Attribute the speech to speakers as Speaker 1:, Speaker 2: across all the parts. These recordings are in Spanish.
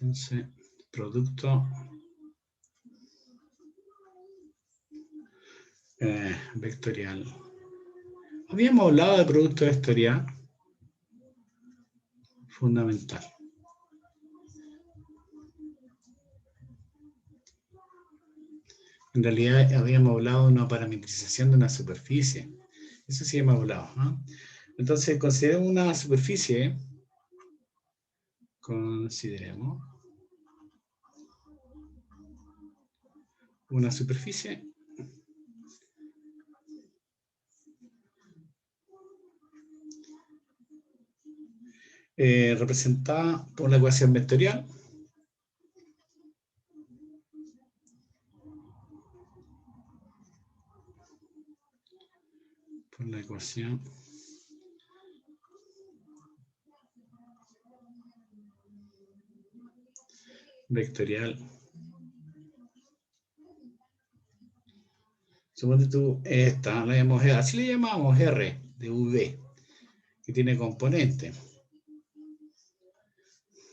Speaker 1: Entonces, producto vectorial. Habíamos hablado de producto vectorial fundamental. En realidad habíamos hablado de una parametrización de una superficie. Eso sí hemos hablado, ¿no? Entonces, consideremos una superficie. Consideremos una superficie representada por la ecuación vectorial vectorial. Suponte tú esta, así le llamamos R de V, que tiene componente.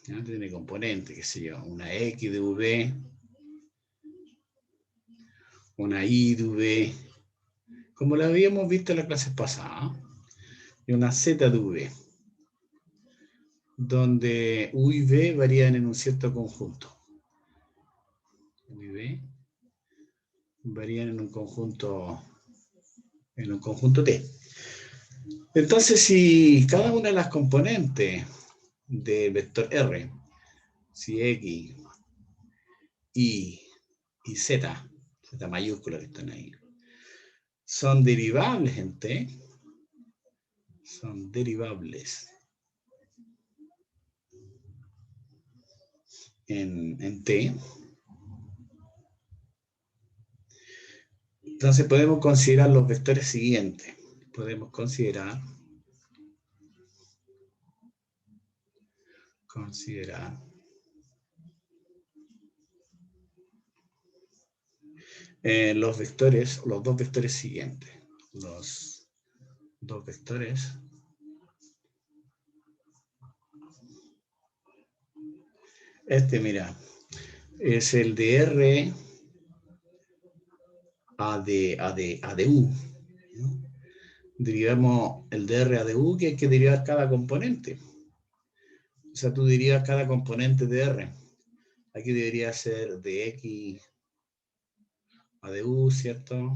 Speaker 1: ¿Ya? Tiene componente, qué sé yo, una X de V, una Y de V, como la habíamos visto en la clase pasada, y una Z de V, donde U y V varían en un cierto conjunto. U y V varían en un conjunto T. Entonces, si cada una de las componentes del vector R, si X, Y y Z mayúscula que están ahí, son derivables en T, son derivables en T, entonces podemos considerar los vectores siguientes. Podemos considerar los dos vectores siguientes. Los dos vectores mira, es el de R a de U. ¿No? Derivamos el de R a de U, que hay que derivar cada componente. O sea, tú derivas cada componente de R. Aquí debería ser de X a de U, ¿cierto?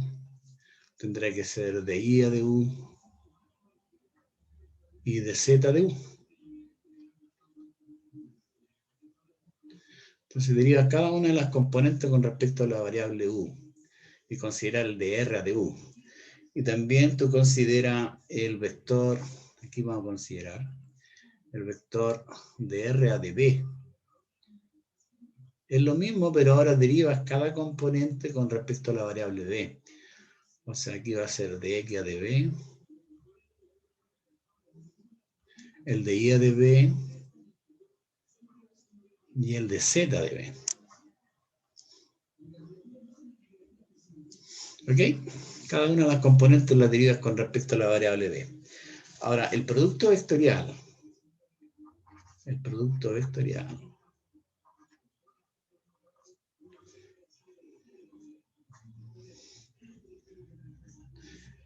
Speaker 1: Tendrá que ser de Y a de U y de Z de U. Entonces deriva cada una de las componentes con respecto a la variable U y considera el de R a de U. Y también tú consideras el vector, aquí vamos a considerar el vector de R a de B. Es lo mismo, pero ahora derivas cada componente con respecto a la variable B. O sea, aquí va a ser de X a de B, el de Y a de B y el de Z de B. ¿Ok? Cada una de las componentes las derivas con respecto a la variable B. Ahora, el producto vectorial.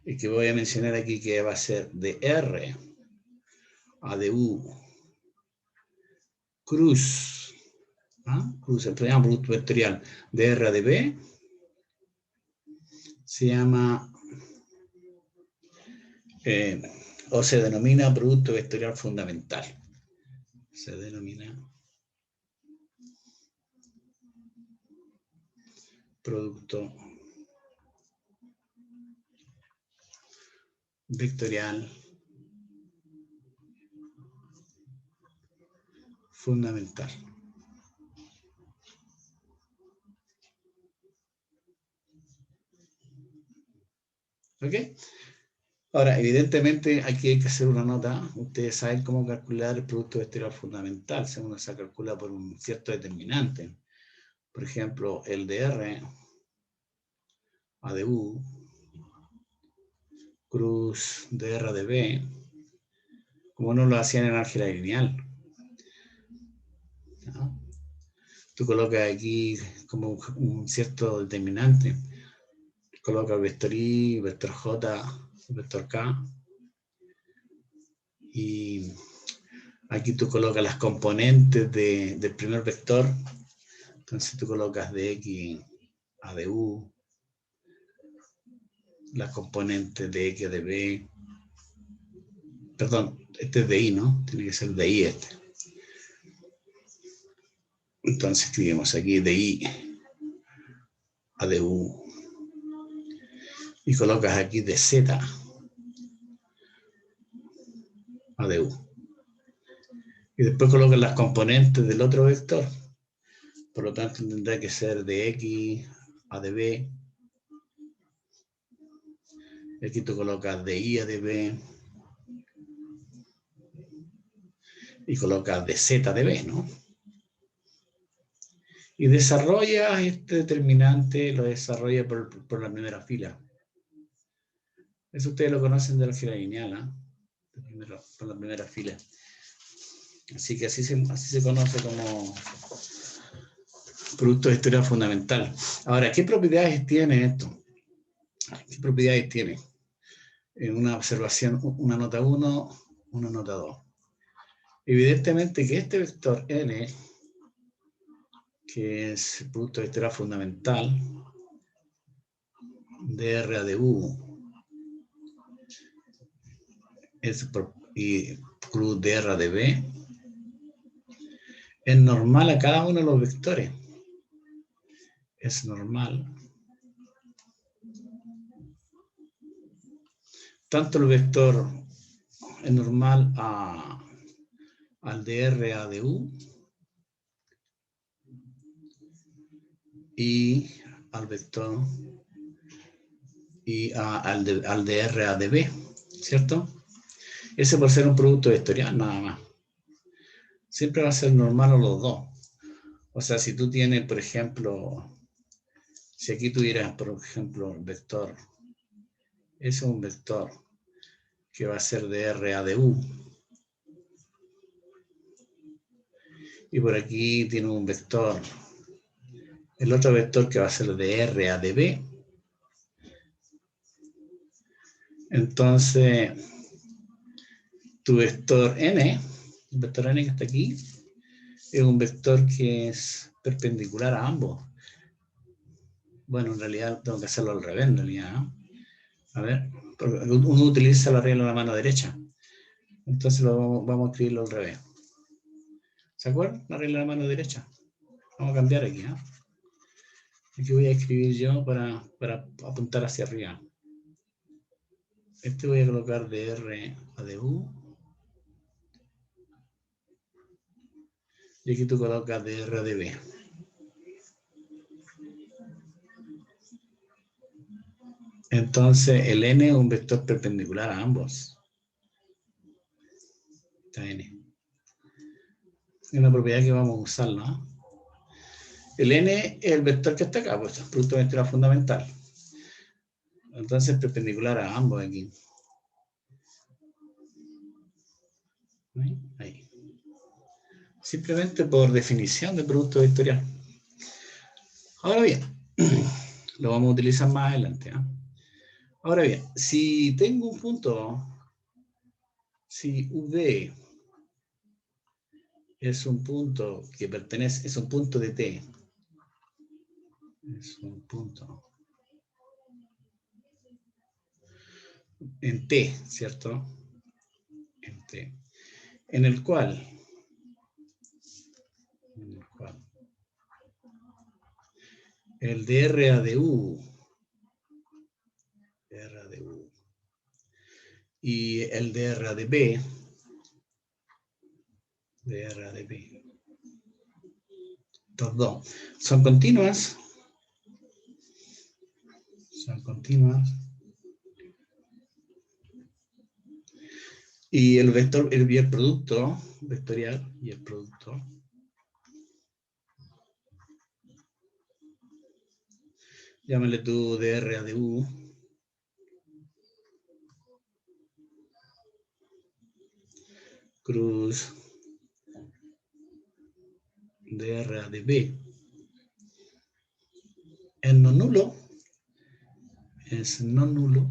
Speaker 1: Y que voy a mencionar aquí que va a ser de R a de U cruz. Cruz, el producto vectorial de R a de B se llama o se denomina producto vectorial fundamental. Se denomina producto vectorial fundamental. ¿Ok? Ahora, evidentemente, aquí hay que hacer una nota. Ustedes saben cómo calcular el producto vectorial fundamental. Uno se calcula por un cierto determinante. Por ejemplo, el de R a de U cruz de R a de B, como no lo hacían en álgebra lineal. ¿No? Tú colocas aquí como un cierto determinante. Colocas vector I, vector J, vector K. Y aquí tú colocas las componentes del primer vector. Entonces tú colocas de X a de U, las componentes de X a de B. Perdón, este es de I, ¿no? Tiene que ser de I este. Entonces escribimos aquí de I a de U. Y colocas aquí de Z a de U. Y después colocas las componentes del otro vector. Por lo tanto, tendrá que ser de X a de B. Y aquí tú colocas de I a de B. Y colocas de Z a de B, ¿no? Y desarrolla este determinante, lo desarrolla por la primera fila. Eso ustedes lo conocen de la fila lineal, ¿eh? Por la primera fila. Así que así se conoce como producto vectorial fundamental. Ahora, ¿qué propiedades tiene esto? ¿Qué propiedades tiene? En una observación, una nota 1, una nota 2. Evidentemente que este vector n, que es el producto vectorial fundamental, de R a de U, y cruz de R a de B, es normal a cada uno de los vectores. Es normal. Tanto el vector es normal al de R a de U y al vector y al de R a de B, ¿cierto? Ese por ser un producto vectorial, nada más. Siempre va a ser normal a los dos. O sea, si tú tienes, por ejemplo, si aquí tuvieras, por ejemplo, el vector, ese es un vector que va a ser de R a de U. Y por aquí tiene un vector, el otro vector que va a ser de R a de B. Entonces, tu vector n, el vector n que está aquí, es un vector que es perpendicular a ambos. Bueno, en realidad tengo que hacerlo al revés, en realidad, ¿no? A ver, uno utiliza la regla de la mano derecha. Entonces vamos a escribirlo al revés. ¿Se acuerdan? La regla de la mano derecha. Vamos a cambiar aquí, ¿no? Aquí voy a escribir yo para apuntar hacia arriba. Este voy a colocar de R a de U. Y aquí tú colocas de R a de B. Entonces el n es un vector perpendicular a ambos. Esta n. Es una propiedad que vamos a usar, ¿no? El n es el vector que está acá, pues, producto vectorial fundamental. Entonces perpendicular a ambos aquí. Ahí. Simplemente por definición de producto vectorial. Ahora bien, lo vamos a utilizar más adelante, ¿eh? Ahora bien, si tengo un punto, si V es un punto que pertenece, es un punto de T, es un punto en T, ¿cierto? En T, en el cual el de R a de U, y el de R a de B, estos dos, son continuas, y el vector, el producto vectorial y el producto llámale tú de R a de U, cruz de R a de B. nulo, es no nulo.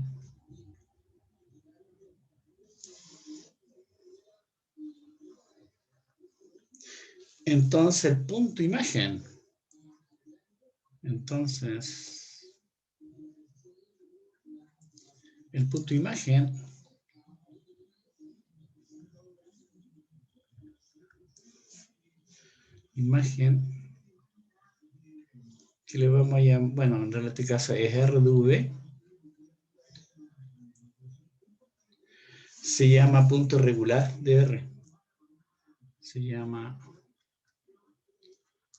Speaker 1: Entonces, el punto imagen. Entonces, el punto imagen que le vamos a llamar, bueno, en este caso es R de V, se llama punto regular de R. Se llama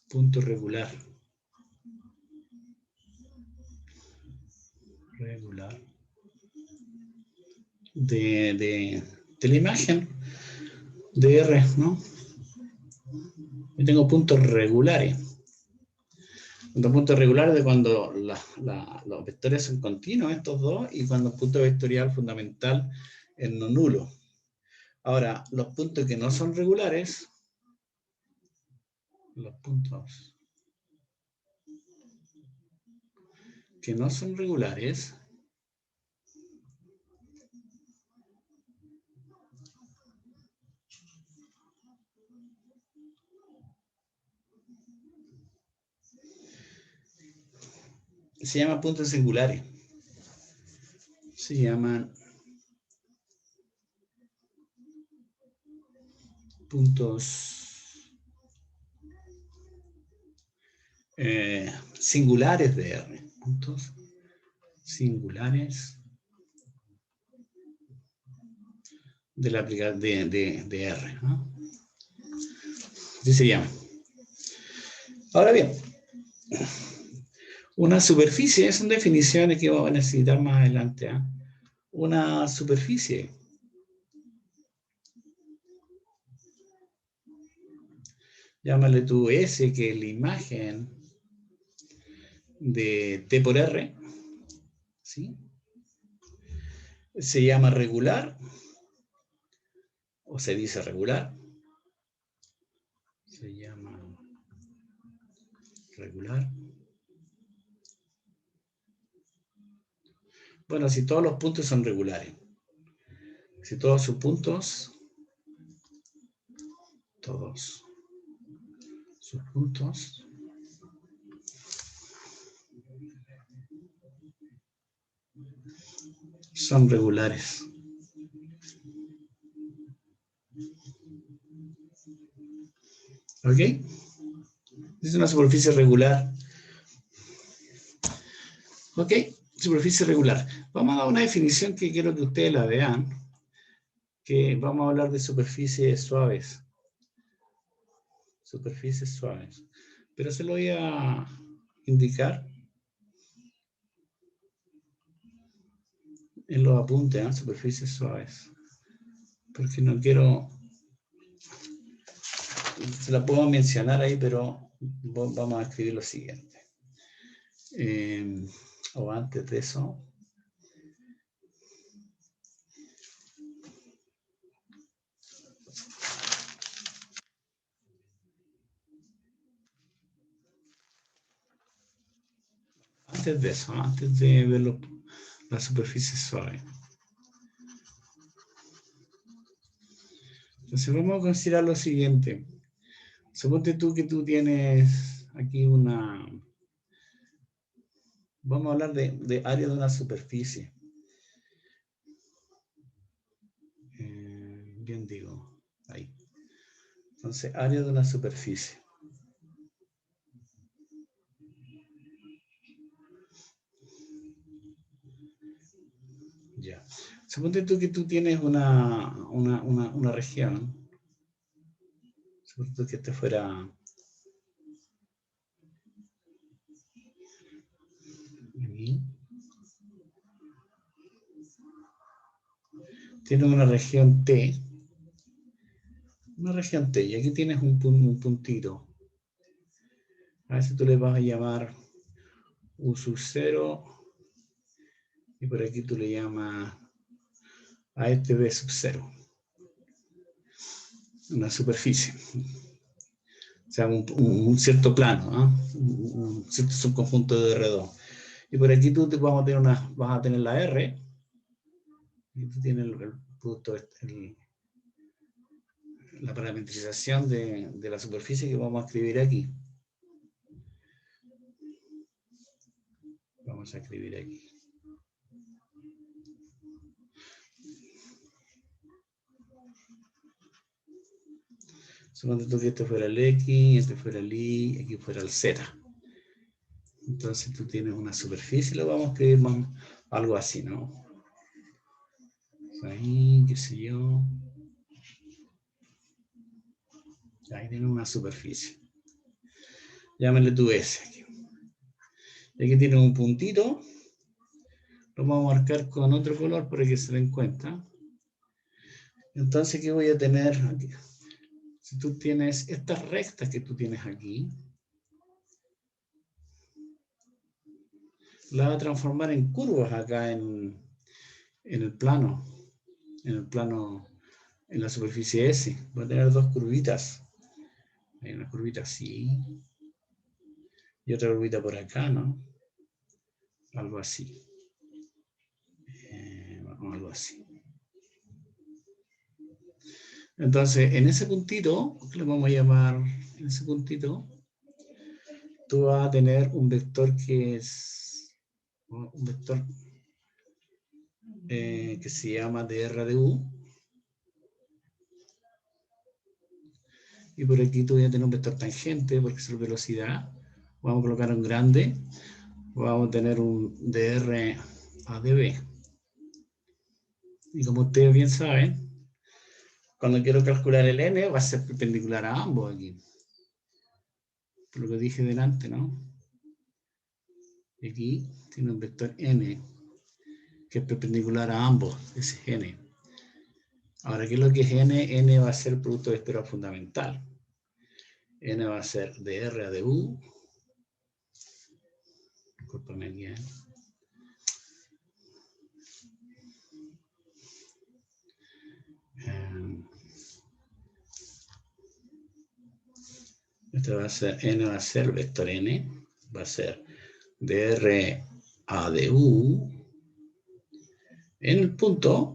Speaker 1: punto regular. Regular. De la imagen de R, ¿no? Yo tengo puntos regulares. Los puntos regulares de cuando los vectores son continuos, estos dos, y cuando el punto vectorial fundamental es no nulo. Ahora, los puntos que no son regulares, los puntos que no son regulares, se llaman puntos singulares. Se llaman puntos singulares de R. Puntos singulares de la aplicación de R, ¿no? Así se llama. Ahora bien, una superficie, son definiciones que vamos a necesitar más adelante, ¿eh? Una superficie llámale tú S, que es la imagen de T por R, ¿sí? Se llama regular, o se dice regular. Se llama regular. Bueno, si todos los puntos son regulares. Si todos sus puntos, todos sus puntos son regulares. ¿Ok? Es una superficie regular. ¿Ok? Superficie regular. Vamos a dar una definición que quiero que ustedes la vean. Que vamos a hablar de superficies suaves. Superficies suaves. Pero se lo voy a indicar en los apuntes, ¿eh? Superficies suaves. Porque no quiero... Se la puedo mencionar ahí, pero vamos a escribir lo siguiente. O antes de eso. Antes de eso, antes de ver la superficie suave. Entonces vamos a considerar lo siguiente. Suponte tú que tú tienes aquí una... Vamos a hablar de área de una superficie. Bien digo, ahí. Entonces, área de una superficie. Ya. Suponte tú que tú tienes una región. Suponte tú que este fuera... Aquí. Tienes una región T. Una región T. Y aquí tienes un puntito. A ese tú le vas a llamar U sub 0. Y por aquí tú le llamas a este B sub 0. Una superficie. O sea, un cierto plano, ¿eh? Un cierto subconjunto de R2. Y por aquí tú vas a tener la R. Y tú tienes el producto, la parametrización de la superficie que vamos a escribir aquí. Vamos a escribir aquí. Suponte tú que este fuera el X, este fuera el Y, aquí fuera el Z. Entonces tú tienes una superficie, lo vamos a escribir más, algo así, ¿no? Ahí, qué sé yo. Ahí tienes una superficie. Llámale tú S. Aquí. Y aquí tienes un puntito. Lo vamos a marcar con otro color para que se den cuenta. Entonces, ¿qué voy a tener aquí? Si tú tienes estas rectas que tú tienes aquí, la va a transformar en curvas acá en el plano. En la superficie S. Va a tener dos curvitas. Hay una curvita así. Y otra curvita por acá, ¿no? Algo así. Algo así. Entonces, en ese puntito, ¿qué le vamos a llamar? En ese puntito, tú vas a tener un vector que es un vector que se llama dr de u. Y por aquí tú vas a tener un vector tangente, porque es su velocidad. Vamos a colocar un grande. Vamos a tener un dr a db. Y como ustedes bien saben, cuando quiero calcular el n, va a ser perpendicular a ambos aquí. Por lo que dije delante, ¿no? Y aquí tiene un vector n, que es perpendicular a ambos, ese es n. Ahora, ¿qué es lo que es n? N va a ser producto vectorial fundamental. N va a ser dr a du. Discúlpame aquí, Esto va a ser, n va a ser vector n, va a ser dr a du en el punto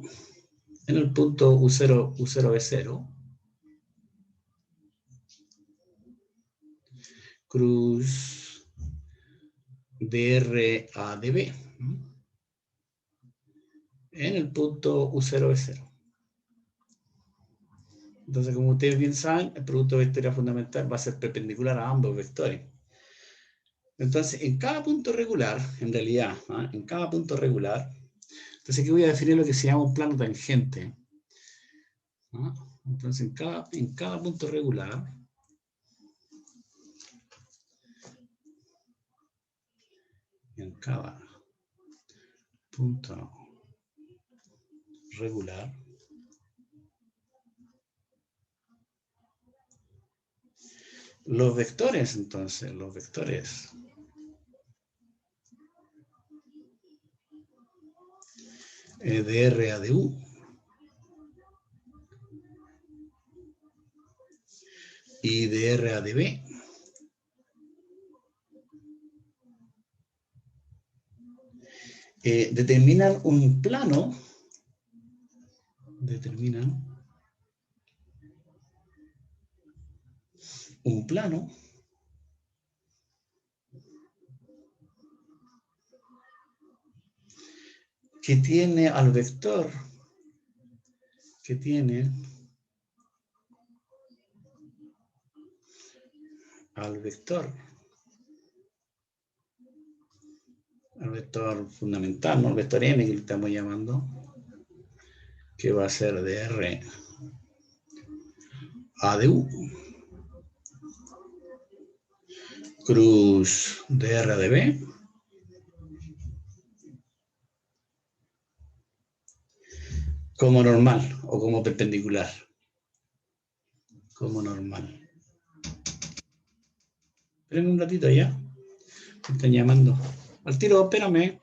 Speaker 1: U0, U0B0, cruz dr a db, en el punto U0B0. Entonces, como ustedes bien saben, el producto vectorial fundamental va a ser perpendicular a ambos vectores. Entonces, en cada punto regular, en realidad, en cada punto regular, entonces aquí voy a definir lo que se llama un plano tangente. Entonces, en cada punto regular, en cada punto regular, los vectores, entonces, los vectores dr a du y dr a db determinan un plano, que tiene al vector, al vector fundamental, ¿no? El vector n que le estamos llamando, que va a ser dr a du cruz dr a db como normal o como perpendicular. Como normal. Esperen un ratito ya. Me están llamando. Al tiro, espérame.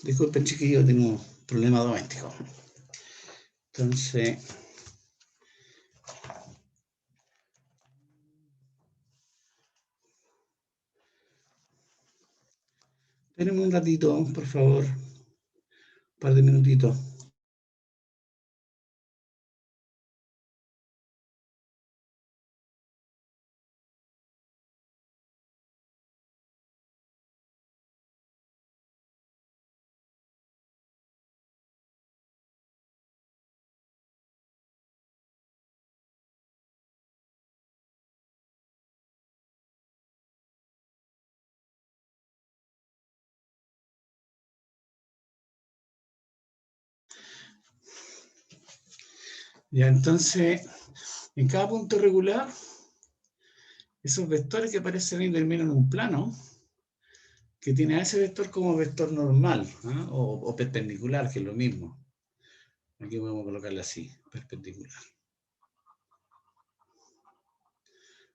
Speaker 1: Disculpen, chiquillos, tengo un problema doméstico. Entonces, espérenme un ratito, por favor, un par de minutitos. Ya, entonces, en cada punto regular, esos vectores que aparecen ahí terminan en un plano que tiene a ese vector como vector normal, ¿eh? O perpendicular, que es lo mismo. Aquí podemos colocarle así, perpendicular.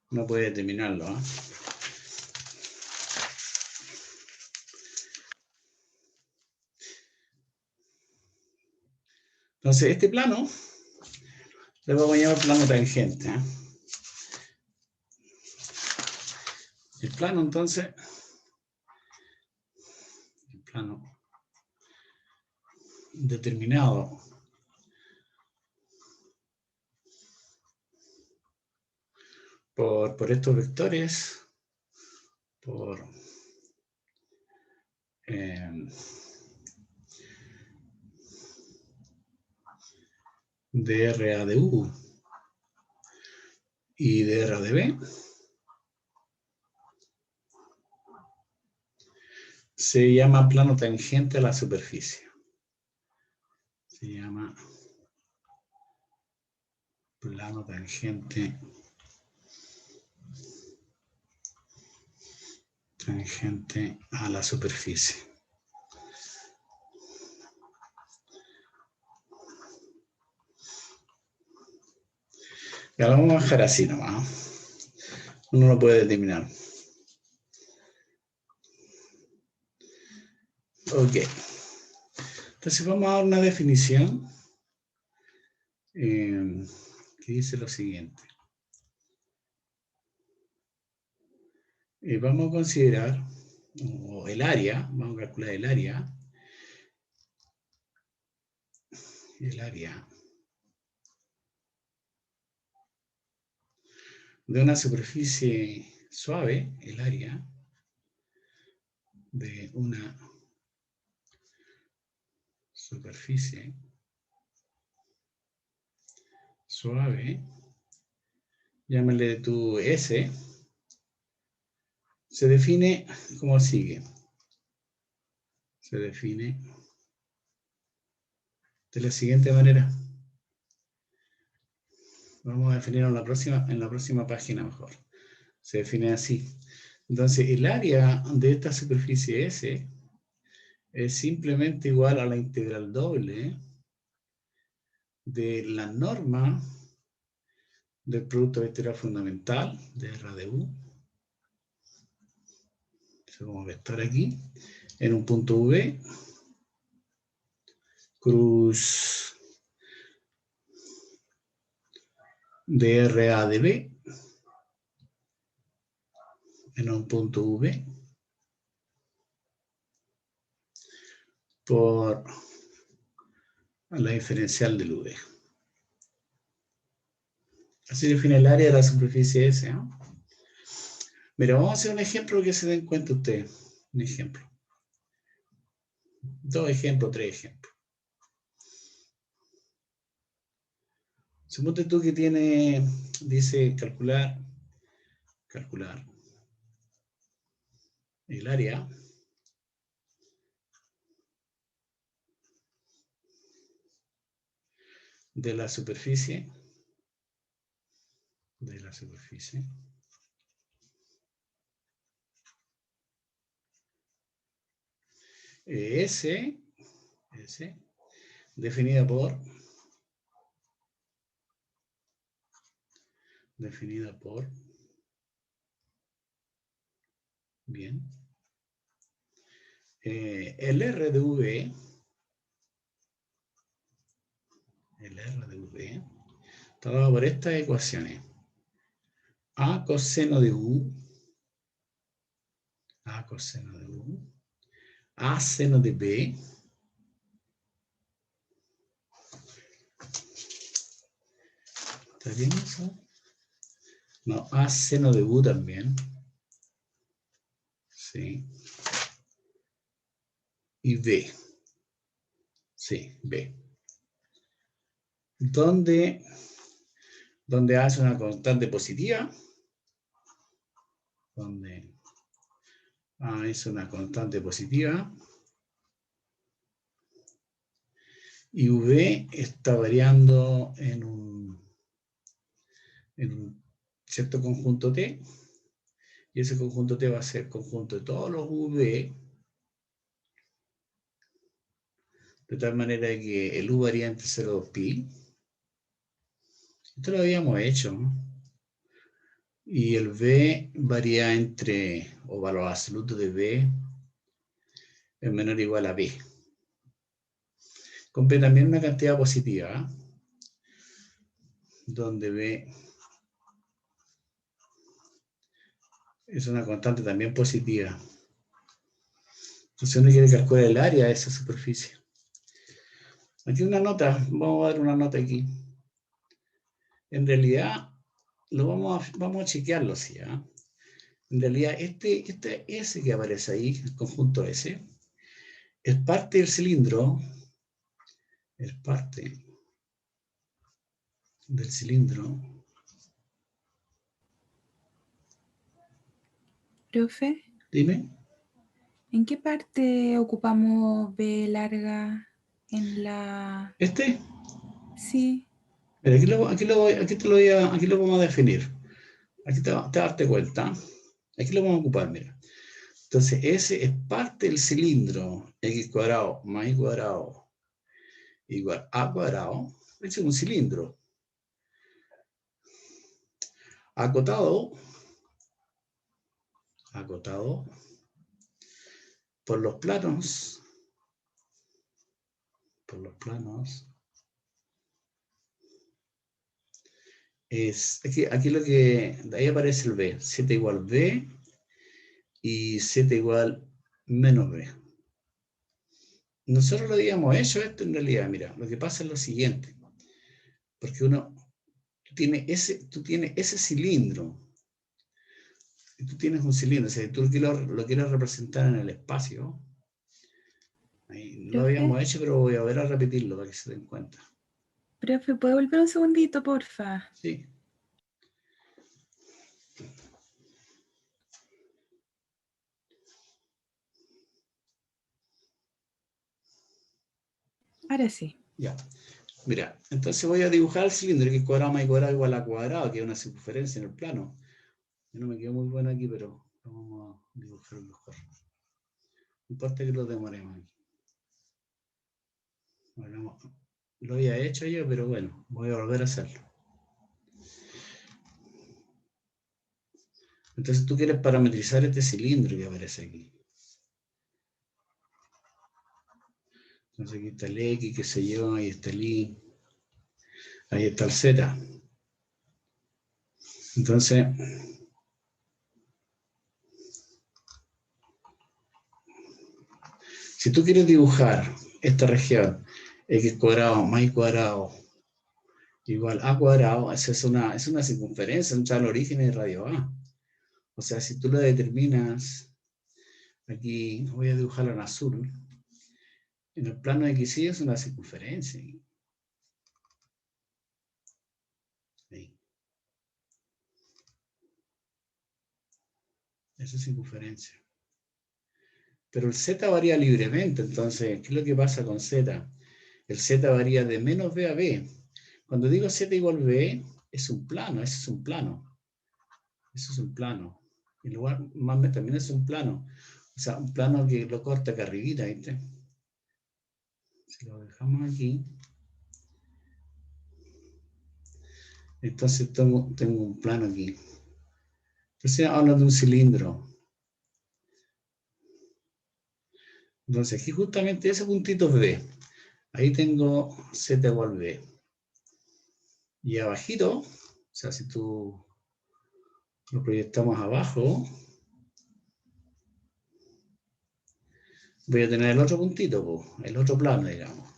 Speaker 1: No puede determinarlo, ¿eh? Entonces, este plano le vamos a llamar plano tangente, ¿eh? El plano, entonces, el plano determinado por estos vectores, por dr a de u y dr a de b, se llama plano tangente a la superficie. Se llama plano tangente a la superficie. Ya lo vamos a dejar así nomás. Uno lo puede determinar. Ok. Entonces vamos a dar una definición que dice lo siguiente. Vamos a considerar el área, vamos a calcular el área de una superficie suave, el área de una superficie suave, llámale tu S, se define como sigue. Se define de la siguiente manera. Vamos a definirlo en la próxima página mejor. Se define así. Entonces, el área de esta superficie S es simplemente igual a la integral doble de la norma del producto vectorial fundamental de R de U. Como vector aquí, en un punto V, cruz de RA de B, en un punto V, por la diferencial del V. Así define el área de la superficie S, ¿no? Mira, vamos a hacer un ejemplo que se den cuenta ustedes. Un ejemplo. 2 ejemplos, 3 ejemplos. Suponte tú que dice calcular el área de la superficie S definida por bien el R de V, está dado por estas ecuaciones. A coseno de U, A seno de B, ¿está bien eso? No, A seno de U también. Sí. Y B. Sí, B. Donde A es una constante positiva. Donde A es una constante positiva. Y V está variando en un cierto conjunto T. Y ese conjunto T va a ser el conjunto de todos los V. De tal manera que el U varía entre 0 y 2pi. Esto lo habíamos hecho, ¿no? Y el V varía entre, o valor absoluto de V, es menor o igual a B. Con P también una cantidad positiva, ¿eh? Donde B es una constante también positiva. Entonces uno quiere calcular el área de esa superficie. Aquí una nota, vamos a dar una nota aquí. En realidad, vamos a chequearlo así, ¿eh? En realidad, este S que aparece ahí, el conjunto S, es parte del cilindro, es parte del cilindro.
Speaker 2: Profe,
Speaker 1: Dime.
Speaker 2: ¿en qué parte ocupamos B larga en la...?
Speaker 1: ¿Este?
Speaker 2: Sí.
Speaker 1: Mira, aquí lo vamos a definir. Aquí te vas a darte cuenta. Aquí lo vamos a ocupar, mira. Entonces, S es parte del cilindro, x cuadrado más y cuadrado igual a cuadrado. Ese es un cilindro. Acotado por los planos. Es, aquí lo que, de ahí aparece el B. Z igual B y Z igual menos B. Nosotros lo habíamos hecho esto en realidad, mira, lo que pasa es lo siguiente, porque tú tienes ese cilindro, y tú tienes un cilindro, o sea, tú lo quieres representar en el espacio, ahí no lo habíamos hecho, pero voy a volver a repetirlo para que se den cuenta.
Speaker 2: Profe, ¿puedo volver un segundito, porfa?
Speaker 1: Sí.
Speaker 2: Ahora sí.
Speaker 1: Ya. Mira, entonces voy a dibujar el cilindro, que es cuadrado más cuadrado igual a cuadrado, que es una circunferencia en el plano. Yo no me quedo muy bueno aquí, pero vamos a dibujar mejor. No importa que lo demoremos aquí. Bueno, lo había hecho yo, pero bueno, voy a volver a hacerlo. Entonces tú quieres parametrizar este cilindro que aparece aquí. Entonces aquí está el X, qué sé yo, ahí está el Y, ahí está el Z. Entonces, si tú quieres dibujar esta región, X cuadrado más Y cuadrado igual A cuadrado, esa es una circunferencia, un el origen de radio A. O sea, si tú lo determinas, aquí voy a dibujarlo en azul, en el plano de XY es una circunferencia. Ahí. Esa es circunferencia. Pero el Z varía libremente, entonces, ¿qué es lo que pasa con Z? El Z varía de menos B a B. Cuando digo Z igual B, es un plano, ese es un plano. Eso es un plano. Y lugar más también es un plano. O sea, un plano que lo corta acá arribita, ¿viste? Si lo dejamos aquí, entonces tengo un plano aquí. Entonces hablo de un cilindro. Entonces aquí justamente ese puntito es B. Ahí tengo Z igual B. Y abajito, o sea, si tú lo proyectamos abajo, voy a tener el otro puntito, pues, el otro plano, digamos.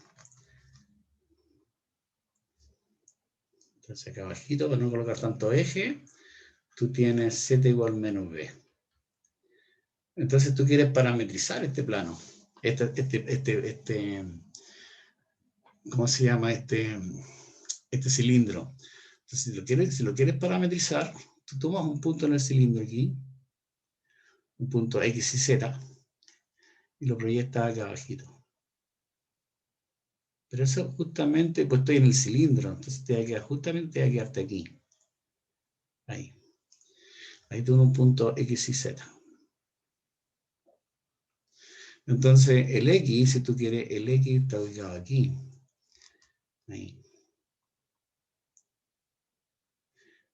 Speaker 1: Entonces acá abajito, para no colocar tanto eje, tú tienes Z igual menos B. Entonces tú quieres parametrizar este plano, ¿cómo se llama? Este cilindro. Entonces, si lo quieres parametrizar, tú tomas un punto en el cilindro aquí, un punto X y Z, y lo proyectas acá abajito. Pero eso justamente, pues estoy en el cilindro, entonces te va a quedar, justamente te va a quedarte aquí. Ahí. Ahí tengo un punto X y Z. Entonces, el X, si tú quieres, el X está ubicado aquí. Ahí.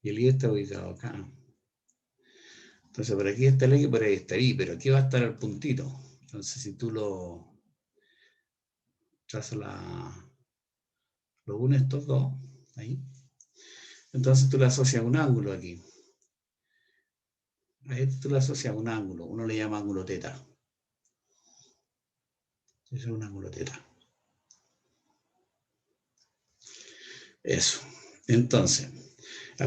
Speaker 1: Y el Y está ubicado acá. Entonces, por aquí está el X, por ahí está Y, pero aquí va a estar el puntito. Entonces, si tú lo trazas lo unes estos dos, ahí. Entonces tú le asocias un ángulo aquí. A este tú le asocias un ángulo. Uno le llama ángulo teta. Ese es un ángulo teta. Eso. Entonces,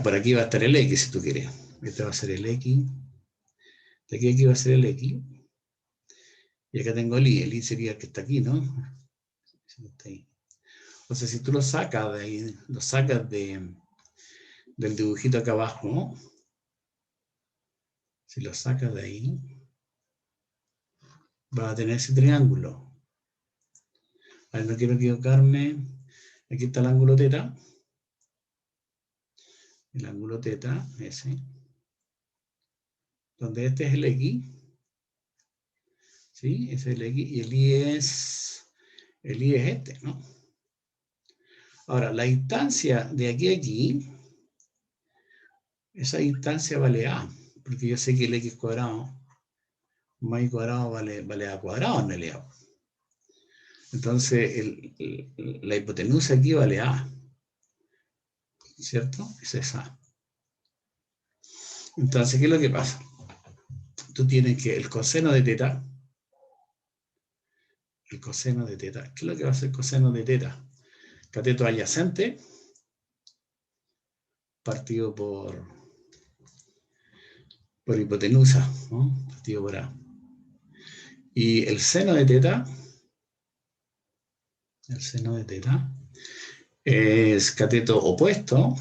Speaker 1: por aquí va a estar el X si tú quieres. Este va a ser el X. De aquí va a ser el X. Y acá tengo el Y. El Y sería el que está aquí, ¿no? Está ahí. O sea, si tú lo sacas de ahí, lo sacas del dibujito acá abajo, ¿no? Si lo sacas de ahí, vas a tener ese triángulo. A ver, no quiero equivocarme. Aquí está el ángulo teta. El ángulo teta, ese. Donde este es el X. ¿Sí? Ese es el X. Y el Y es este, ¿no? Ahora, la distancia de aquí a aquí, esa distancia vale A. Porque yo sé que el X cuadrado más Y cuadrado vale A cuadrado en realidad. Entonces, la hipotenusa aquí vale A. ¿Cierto? Esa es A. Entonces, ¿qué es lo que pasa? Tú tienes que el coseno de teta, ¿qué es lo que va a hacer el coseno de teta? Cateto adyacente, partido por hipotenusa, ¿no? Partido por A. Y el seno de teta es cateto opuesto,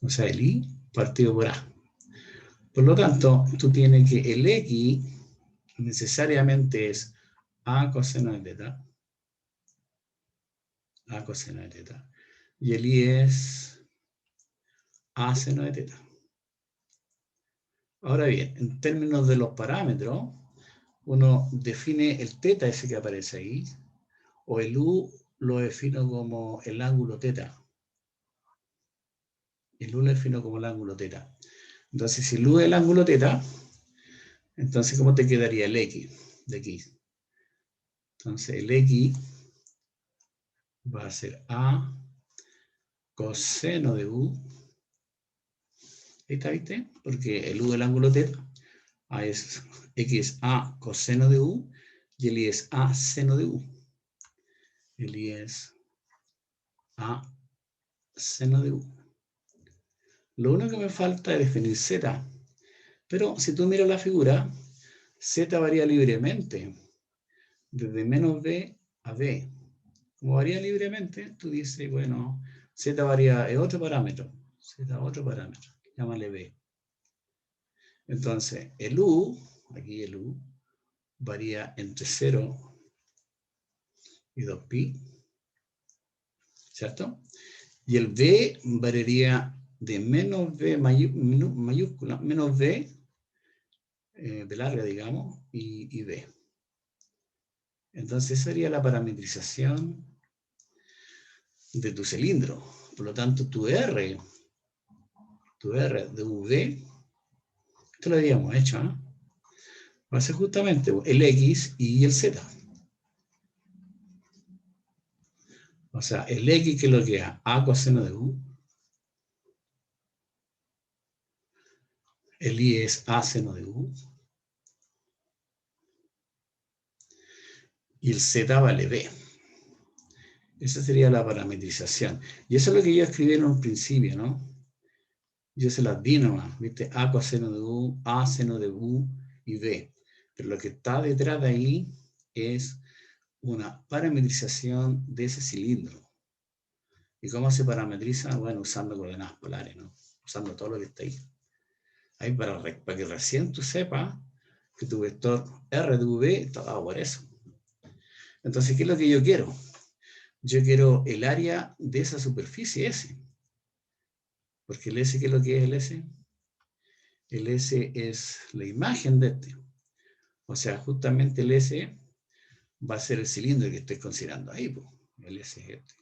Speaker 1: o sea, el I partido por A. Por lo tanto, tú tienes que el X necesariamente es A coseno de teta. A coseno de teta. Y el Y es A seno de teta. Ahora bien, en términos de los parámetros, uno define el teta ese que aparece ahí, o el U lo defino como el ángulo teta. El U lo defino como el ángulo teta. Entonces, si el U es el ángulo teta, entonces, ¿cómo te quedaría el X de aquí? Entonces, el X va a ser A coseno de U. Ahí está, ¿viste? Porque el U del ángulo teta es X es A coseno de U y el Y es A seno de U. El Y es A seno de U. Lo único que me falta es definir Z. Pero si tú miras la figura, Z varía libremente desde menos B a B. Como varía libremente, tú dices, bueno, Z varía, es otro parámetro. Z es otro parámetro. Llámale B. Entonces, el U, aquí el U, varía entre 0 y 2pi, ¿cierto? Y el B variaría de menos B mayúscula, menos B, de larga, digamos, y B. Entonces, esa sería la parametrización de tu cilindro. Por lo tanto, tu R de V, esto lo habíamos hecho, ¿no? Va a ser justamente el X y el Z. O sea, el X, que es lo que es A coseno de U. El Y es A seno de U. Y el Z vale B. Esa sería la parametrización. Y eso es lo que yo escribí en un principio, ¿no? Yo se las di nomás, ¿viste? A coseno de U, A seno de U y B. Pero lo que está detrás de ahí es una parametrización de ese cilindro. ¿Y cómo se parametriza? Bueno, usando coordenadas polares, ¿no? Usando todo lo que está ahí. Ahí para que recién tú sepas que tu vector R de V está dado por eso. Entonces, ¿qué es lo que yo quiero? Yo quiero el área de esa superficie S. Porque el S, ¿qué es lo que es el S? El S es la imagen de este. O sea, justamente el S va a ser el cilindro que estoy considerando ahí. Pues. El S es este.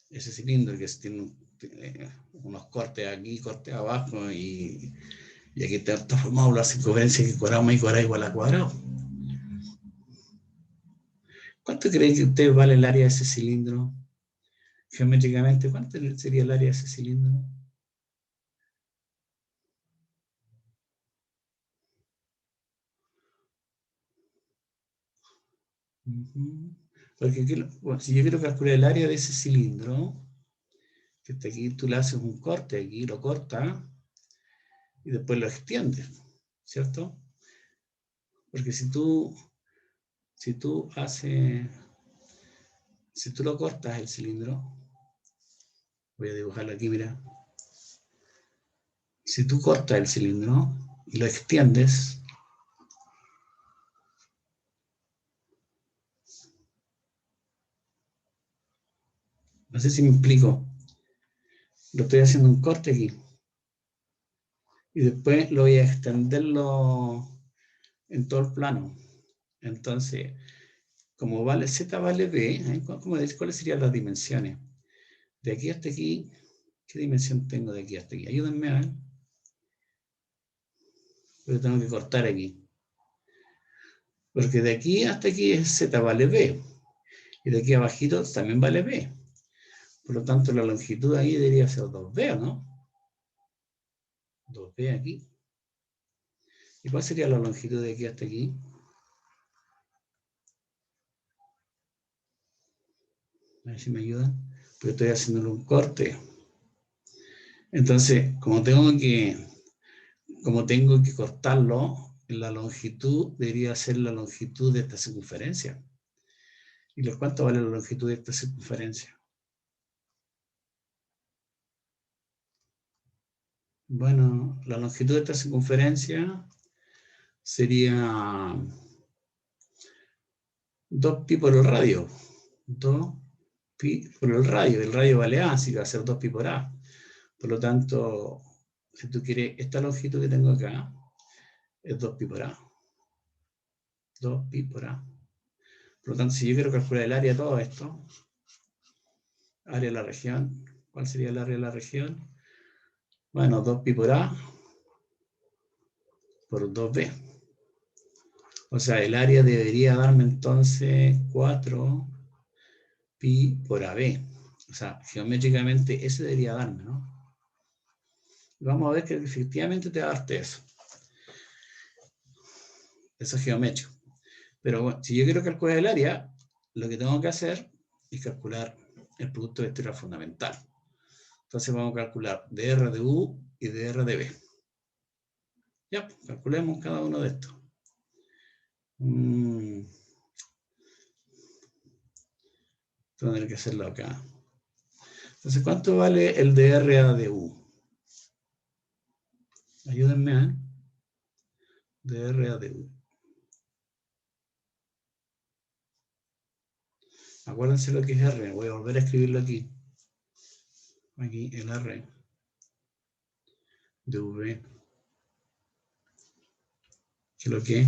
Speaker 1: Ese cilindro que tiene unos cortes aquí, cortes abajo, y aquí está formado la circunferencia que cuadrado más cuadrado igual a cuadrado. ¿Cuánto creen que usted vale el área de ese cilindro? Geométricamente, ¿cuánto sería el área de ese cilindro? Porque bueno, si yo quiero calcular el área de ese cilindro, que está aquí, tú le haces un corte, aquí lo cortas y después lo extiendes, ¿cierto? Porque si tú lo cortas el cilindro, voy a dibujarlo aquí, mira. Si tú cortas el cilindro y lo extiendes, no sé si me explico, lo estoy haciendo un corte aquí. Y después lo voy a extenderlo en todo el plano. Entonces, como vale Z vale B, ¿cuáles serían las dimensiones? De aquí hasta aquí, ¿qué dimensión tengo de aquí hasta aquí? Ayúdenme a ver. Porque tengo que cortar aquí. Porque de aquí hasta aquí es Z vale B. Y de aquí abajito también vale B. Por lo tanto, la longitud ahí debería ser 2B, ¿no? 2B aquí. ¿Y cuál sería la longitud de aquí hasta aquí? A ver si me ayudan. Porque estoy haciéndole un corte. Entonces, como tengo que cortarlo, la longitud debería ser la longitud de esta circunferencia. ¿Y cuánto vale la longitud de esta circunferencia? Bueno, la longitud de esta circunferencia sería 2pi por el radio. 2pi por el radio vale A, así que va a ser 2pi por A. Por lo tanto, si tú quieres, esta longitud que tengo acá es 2pi por A. 2pi por A. Por lo tanto, si yo quiero calcular el área de todo esto, área de la región, ¿cuál sería el área de la región? Bueno, 2pi por A por 2B. O sea, el área debería darme entonces 4pi por AB. O sea, geométricamente ese debería darme, ¿no? Y vamos a ver que efectivamente te va a darte eso. Eso es geométrico. Pero bueno, si yo quiero calcular el área, lo que tengo que hacer es calcular el producto vectorial fundamental. Entonces vamos a calcular dr de U y dr de B. Ya, calculemos cada uno de estos. Tendré que hacerlo acá. Entonces, ¿cuánto vale el dr de U? Ayúdenme, ¿eh? dr de U. Acuérdense lo que es R. Voy a volver a escribirlo aquí. Aquí, el R de V. Que lo que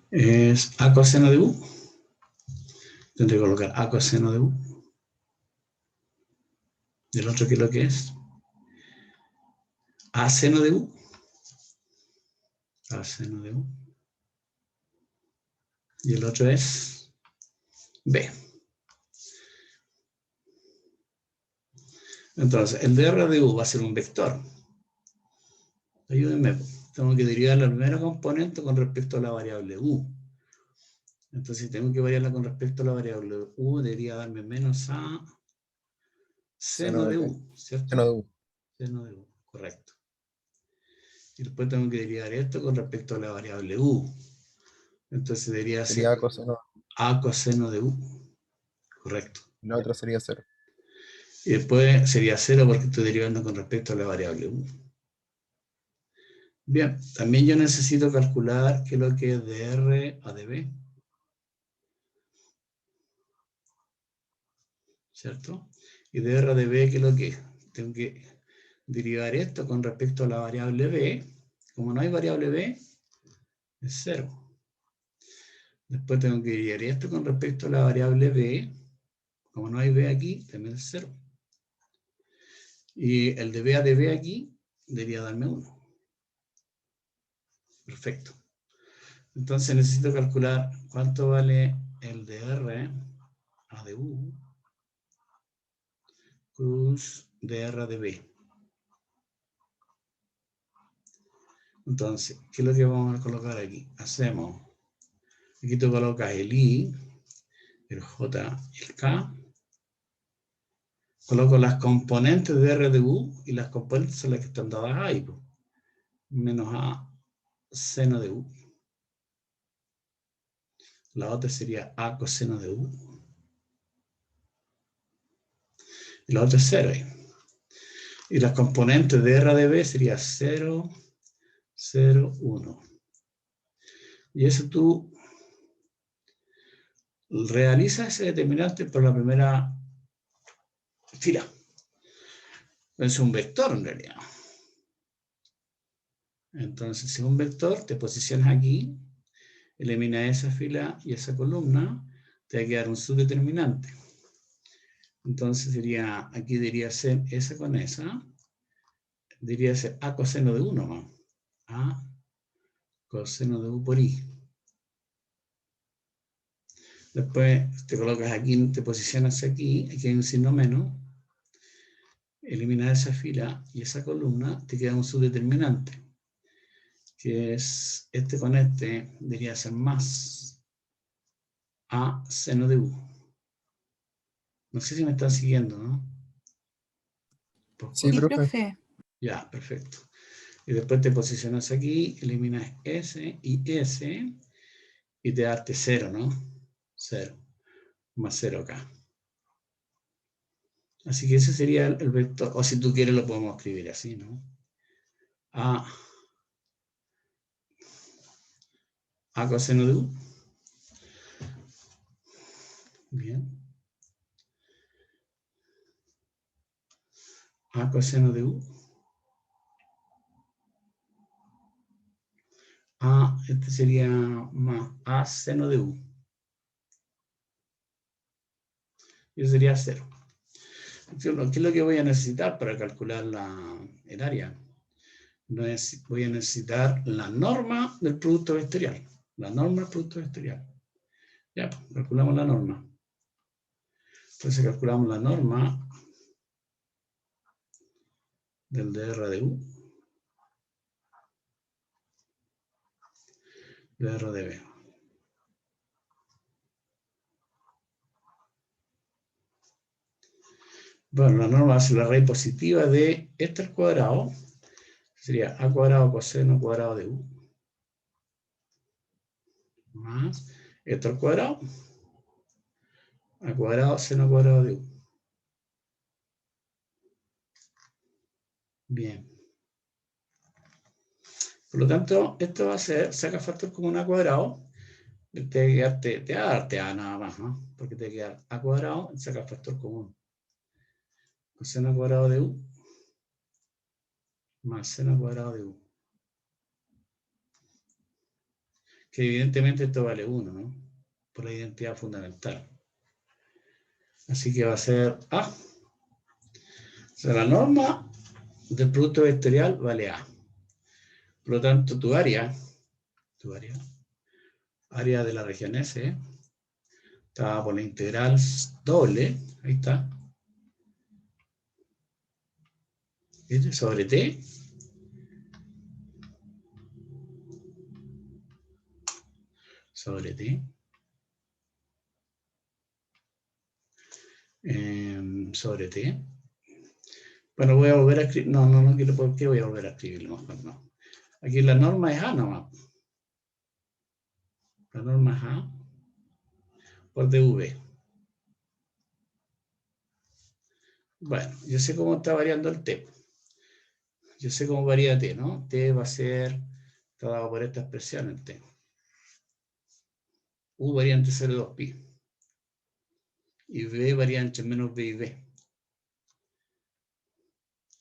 Speaker 1: es A coseno de U. Tendré que colocar A coseno de U. Del otro, ¿qué es lo que es? A seno de U. A seno de U. Y el otro es B. Entonces, el dr de U va a ser un vector. Ayúdenme. Tengo que derivar la primera componente con respecto a la variable U. Entonces, si tengo que variarla con respecto a la variable U, debería darme menos A seno de U, ¿cierto?
Speaker 3: Seno de U.
Speaker 1: Seno de U, correcto. Y después tengo que derivar esto con respecto a la variable U. Entonces debería ser
Speaker 3: Sería coseno.
Speaker 1: A coseno de U. Correcto.
Speaker 3: Y la otra sería 0.
Speaker 1: Y después sería 0 porque estoy derivando con respecto a la variable U. Bien, también yo necesito calcular qué es lo que es dr a db. ¿Cierto? Y dr a db, ¿qué es lo que es? Tengo que derivar esto con respecto a la variable b. Como no hay variable b, es 0. Después tengo que derivar esto con respecto a la variable b. Como no hay b aquí, también es 0. Y el de b a db aquí debería darme 1. Perfecto. Entonces necesito calcular cuánto vale el dr a du cruz dr a db. Entonces, ¿qué es lo que vamos a colocar aquí? Hacemos, aquí tú colocas el i, el j y el k. Coloco las componentes de r de u y las componentes son las que están dadas ahí. Menos a seno de u. La otra sería a coseno de u. Y la otra es 0 ahí. Y las componentes de r de b sería 0, 0, 1. Y eso tú realizas ese determinante por la primera fila. Es un vector en realidad. Entonces, si es un vector, te posicionas aquí, elimina esa fila y esa columna, te va a quedar un subdeterminante. Entonces sería, aquí debería ser esa con esa, debería ser a coseno de 1 más. A coseno de u por i. Después te colocas aquí, te posicionas aquí hay un signo menos, eliminas esa fila y esa columna, te queda un subdeterminante, que es este con este, debería ser más a seno de u. No sé si me están siguiendo, ¿no?
Speaker 3: Sí,
Speaker 2: Sí,
Speaker 3: profe.
Speaker 2: profe.
Speaker 1: Ya, perfecto. Y después te posicionas aquí, eliminas S y S, y te darte 0, ¿no? 0, más 0 acá. Así que ese sería el vector, o si tú quieres lo podemos escribir así, ¿no? A coseno de u. Bien. A coseno de u. Este sería más a seno de u. Y eso sería 0. ¿Qué es lo que voy a necesitar para calcular el área? Voy a necesitar la norma del producto vectorial. La norma del producto vectorial. Ya, calculamos la norma. Entonces calculamos la norma del dr de u. Dr de b. Bueno, la norma va a ser la raíz positiva de este al cuadrado. Sería a cuadrado coseno cuadrado de u. Más esto al cuadrado. A cuadrado seno cuadrado de u. Bien. Por lo tanto, esto va a ser, saca factor común a cuadrado. Te va a darte a nada más, ¿no? Porque te queda a cuadrado y saca factor común. Coseno cuadrado de u más seno cuadrado de u. Que evidentemente esto vale 1, ¿no? Por la identidad fundamental. Así que va a ser A. O sea, la norma del producto vectorial vale A. Por lo tanto, tu área tu área. Área de la región S. Está por la integral doble. Ahí está. ¿Viste? Sobre T. Sobre T. Sobre T. Bueno, voy a volver a escribir. No quiero. ¿Por qué voy a volver a escribirlo? Mejor no. Aquí la norma es A nomás. La norma es A por dV. Bueno, yo sé cómo está variando el T. Yo sé cómo varía T, ¿no? T va a ser, está dado por esta expresión el T. U varía entre 0 y 2pi. Y V varía entre menos B y B.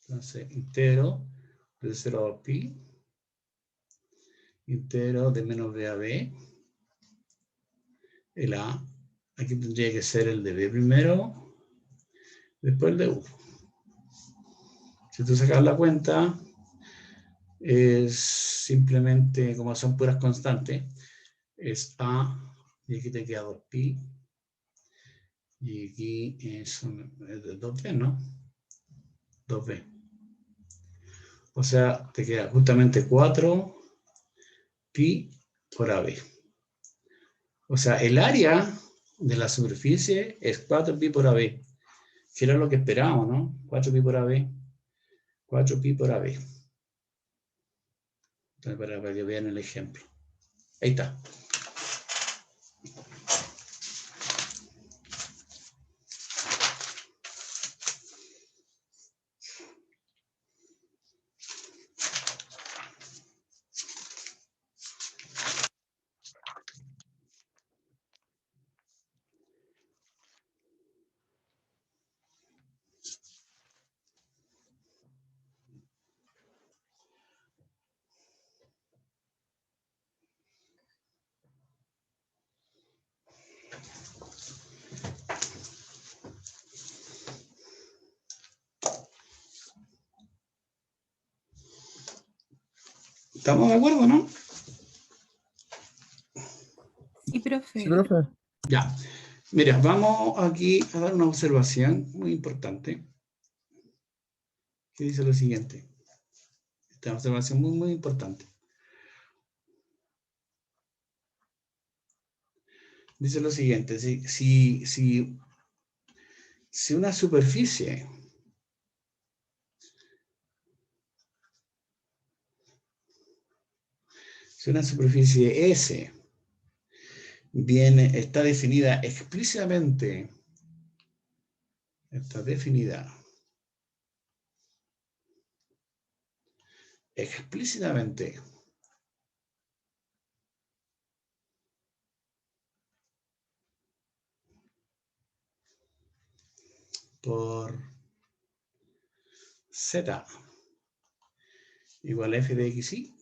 Speaker 1: Entonces, integro de 0 a 2pi. Integro de menos B a B. El A. Aquí tendría que ser el de B primero. Después el de U. Si tú sacas la cuenta, es simplemente, como son puras constantes, es A, y aquí te queda 2pi, y aquí es 2b, ¿no? 2b. O sea, te queda justamente 4pi por AB. O sea, el área de la superficie es 4pi por AB, que era lo que esperábamos, ¿no? 4pi por AB. 4pi por AB. Entonces, para que vean el ejemplo. Ahí está. ¿Estamos de acuerdo, no?
Speaker 2: Sí, profe.
Speaker 3: Sí, profe.
Speaker 1: Ya. Mira, vamos aquí a dar una observación muy importante. Que dice lo siguiente. Esta observación muy importante. Dice lo siguiente. Si una superficie S está definida explícitamente, por Z igual a f de xy,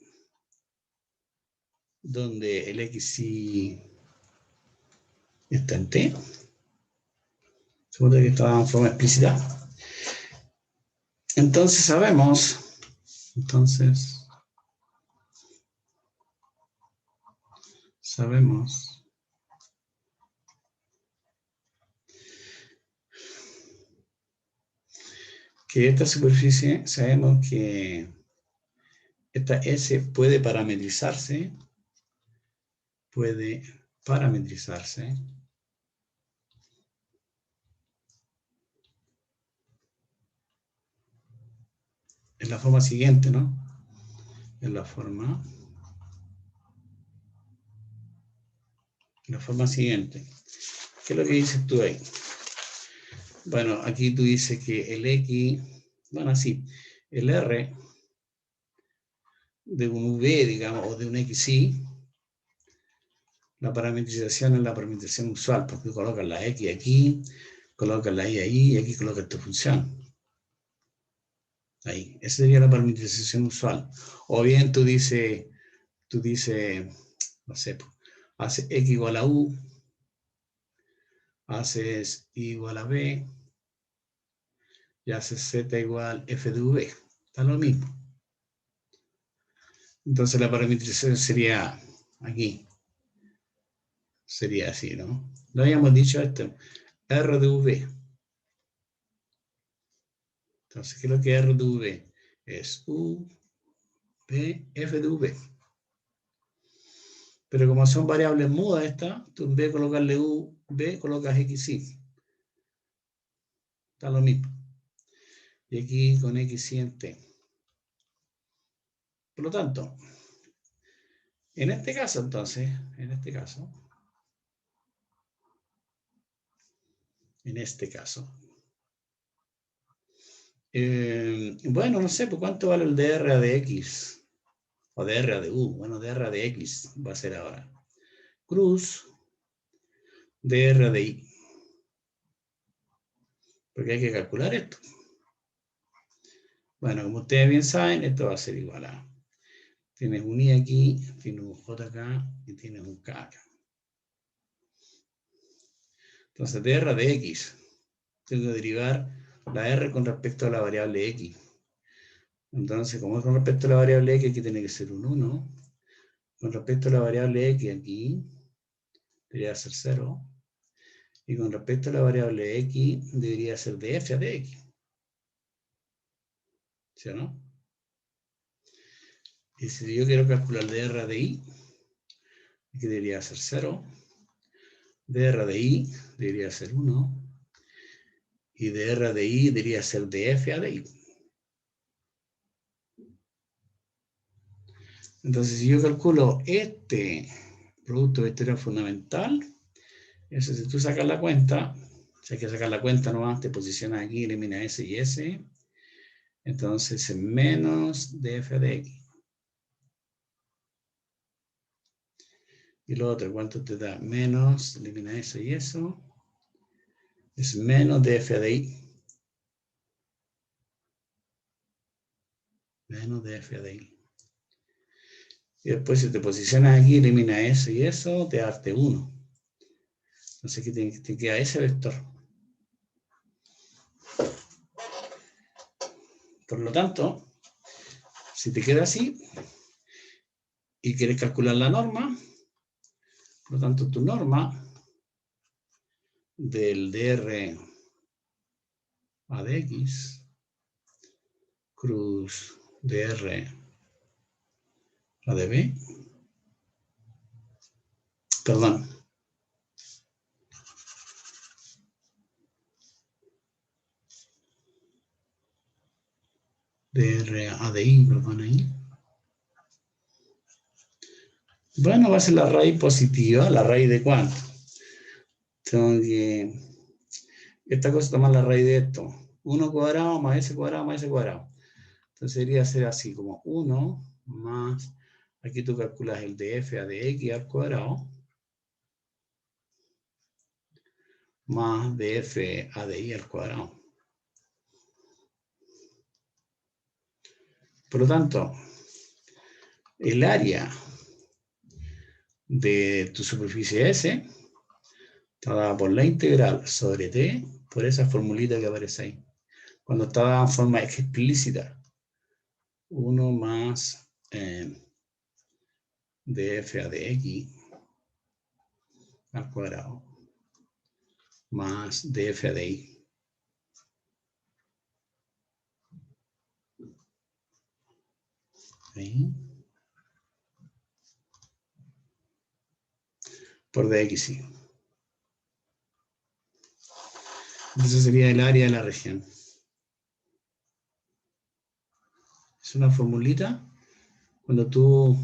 Speaker 1: donde el xy está en t, seguro que está en forma explícita. Entonces sabemos, que esta superficie, sabemos que esta S puede parametrizarse, en la forma siguiente, ¿no? En la forma siguiente. ¿Qué es lo que dices tú ahí? Bueno, aquí tú dices que el X, bueno, sí, el R de un V, digamos, o de un XY, la parametrización es la parametrización usual, porque colocas la X aquí, colocas la Y ahí, y aquí colocas tu función. Ahí, esa sería la parametrización usual. O bien tú dices, no sé, haces X igual a U, haces Y igual a B, y haces Z igual F de V. Está lo mismo. Entonces la parametrización sería aquí. Sería así, ¿no? Lo habíamos dicho esto. R de V. Entonces, ¿qué es lo que es R de V? Es U, V, F de V. Pero como son variables mudas estas, tú en vez de colocarle U, V, colocas XY. Está lo mismo. Y aquí con XY en T. Por lo tanto, en este caso, entonces, en este caso, bueno, no sé, ¿por cuánto vale el dr de X? O dr de U. Bueno, dr de X va a ser ahora. Cruz dr de Y. Porque hay que calcular esto. Bueno, como ustedes bien saben, esto va a ser igual a... Tienes un I aquí, tienes un J acá y tienes un K acá. Entonces, dr de X. Tengo que derivar la R con respecto a la variable X. Entonces, como es con respecto a la variable X, aquí tiene que ser un 1. Con respecto a la variable X, aquí debería ser 0. Y con respecto a la variable X, debería ser de f a de X. ¿Sí o no? Y si yo quiero calcular dr de Y, aquí debería ser 0. dr de Y debería ser 1. Y dr de Y debería ser de f a de Y. Entonces, si yo calculo este producto vectorial fundamental, eso si tú sacas la cuenta, si hay que sacar la cuenta nomás, te posicionas aquí, elimina S y S, entonces es menos df de X. Y lo otro, ¿cuánto te da? Menos, elimina eso y eso, es menos df de Y. Menos df de Y. Y después si te posicionas aquí, elimina eso y eso, te da 1. Entonces aquí te queda ese vector. Por lo tanto, si te queda así y quieres calcular la norma, por lo tanto tu norma del dr a de X cruz dr a de B, perdón, dr a de Y, perdón ahí. Bueno, va a ser la raíz positiva, ¿la raíz de cuánto? Tengo que... Esta cosa toma la raíz de esto. 1 cuadrado más S cuadrado más S cuadrado. Entonces debería ser así, como 1 más... Aquí tú calculas el de f a de X al cuadrado. Más de f a de Y al cuadrado. Por lo tanto, el área de tu superficie S está dada por la integral sobre T, por esa formulita que aparece ahí. Cuando está dada en forma explícita, 1 más de f a de X al cuadrado más de f a de Y. Ahí. Por dxy. Eso sería el área de la región. Es una formulita cuando tú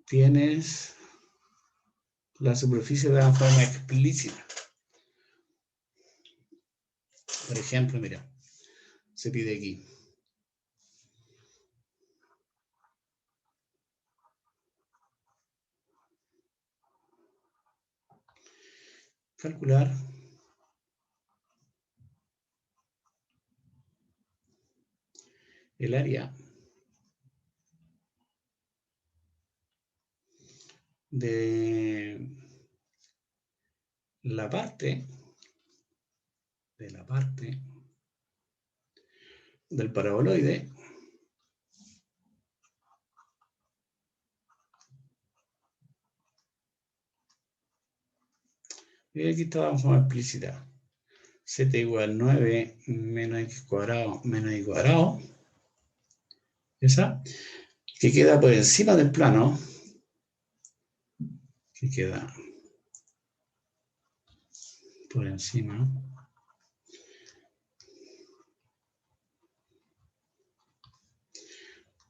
Speaker 1: tienes la superficie de forma explícita. Por ejemplo, mira, se pide aquí. Calcular el área de la parte del paraboloide Y aquí está de forma explícita. Z igual 9 menos x cuadrado menos y cuadrado. Esa. Que queda por encima del plano. Que queda por encima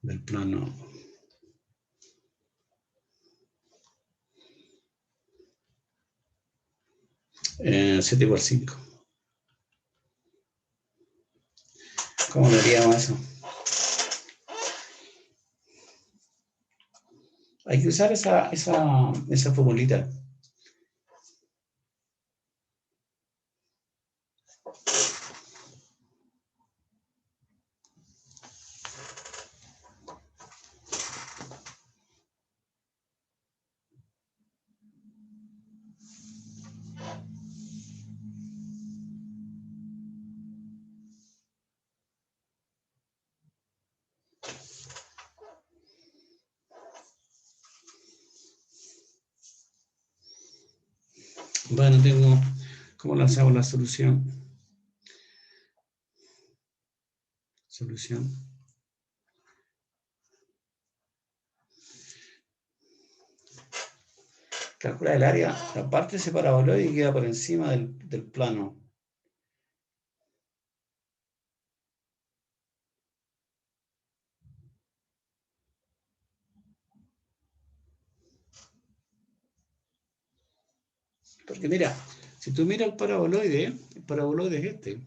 Speaker 1: del plano z igual 5. ¿Cómo lo haríamos eso? Hay que usar esa formulita. Bueno, tengo, ¿cómo lanzamos la solución? Solución. Calcula el área, la parte de ese paraboloide queda por encima del plano. Porque mira, si tú miras el paraboloide es este.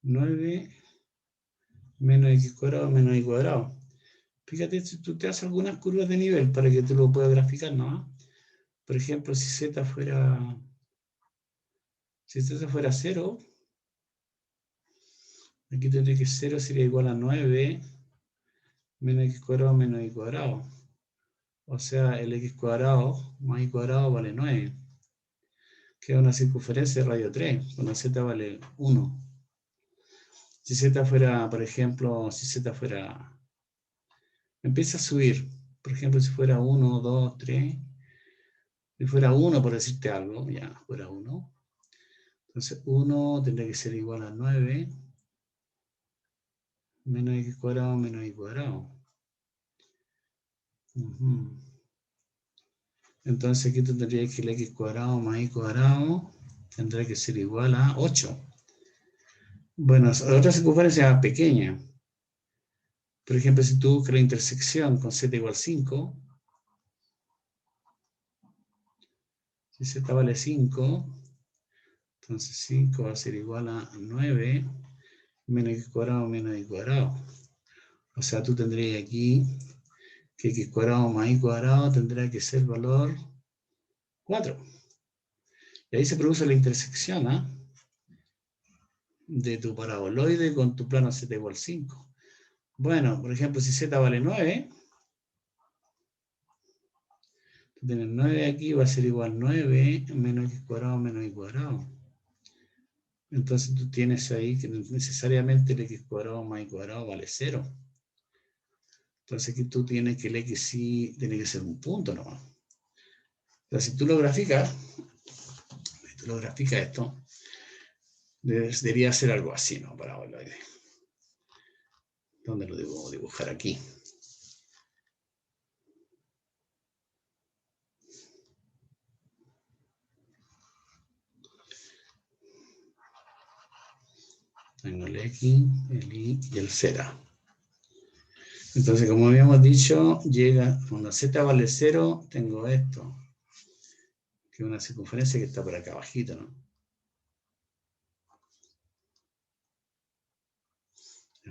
Speaker 1: 9 menos x cuadrado menos y cuadrado. Fíjate, si tú te haces algunas curvas de nivel para que tú lo puedas graficar, ¿no? Por ejemplo, si z fuera 0, aquí tendría que 0 sería igual a 9 menos x cuadrado menos y cuadrado. O sea, el x cuadrado más y cuadrado vale 9. Queda una circunferencia de radio 3, cuando z vale 1. Si z fuera, por ejemplo, empieza a subir. Por ejemplo, si fuera 1, 2, 3, si fuera 1, por decirte algo, ya, fuera 1. Entonces 1 tendría que ser igual a 9 menos x cuadrado menos y cuadrado. Entonces aquí tú tendrías que el x cuadrado más y cuadrado tendrá que ser igual a 8. Bueno, la otra circunferencia pequeña. Por ejemplo, si tú buscas la intersección con z igual 5, si z vale 5, entonces 5 va a ser igual a 9 menos x cuadrado menos y cuadrado. O sea, tú tendrías aquí que x cuadrado más y cuadrado tendrá que ser valor 4. Y ahí se produce la intersección, ¿eh? De tu paraboloide con tu plano z igual 5. Bueno, por ejemplo, si z vale 9, tú tienes 9 aquí, va a ser igual 9 menos x cuadrado menos y cuadrado. Entonces tú tienes ahí que necesariamente el x cuadrado más y cuadrado vale 0. Entonces aquí tú tienes que el x sí tiene que ser un punto nomás. Entonces si tú lo graficas esto, debería ser algo así, ¿no? Paraboloide. ¿Dónde lo debo dibujar? Aquí. Tengo el X, el Y y el Z. Entonces, como habíamos dicho, llega, cuando Z vale 0, tengo esto, que es una circunferencia que está por acá abajito, ¿no?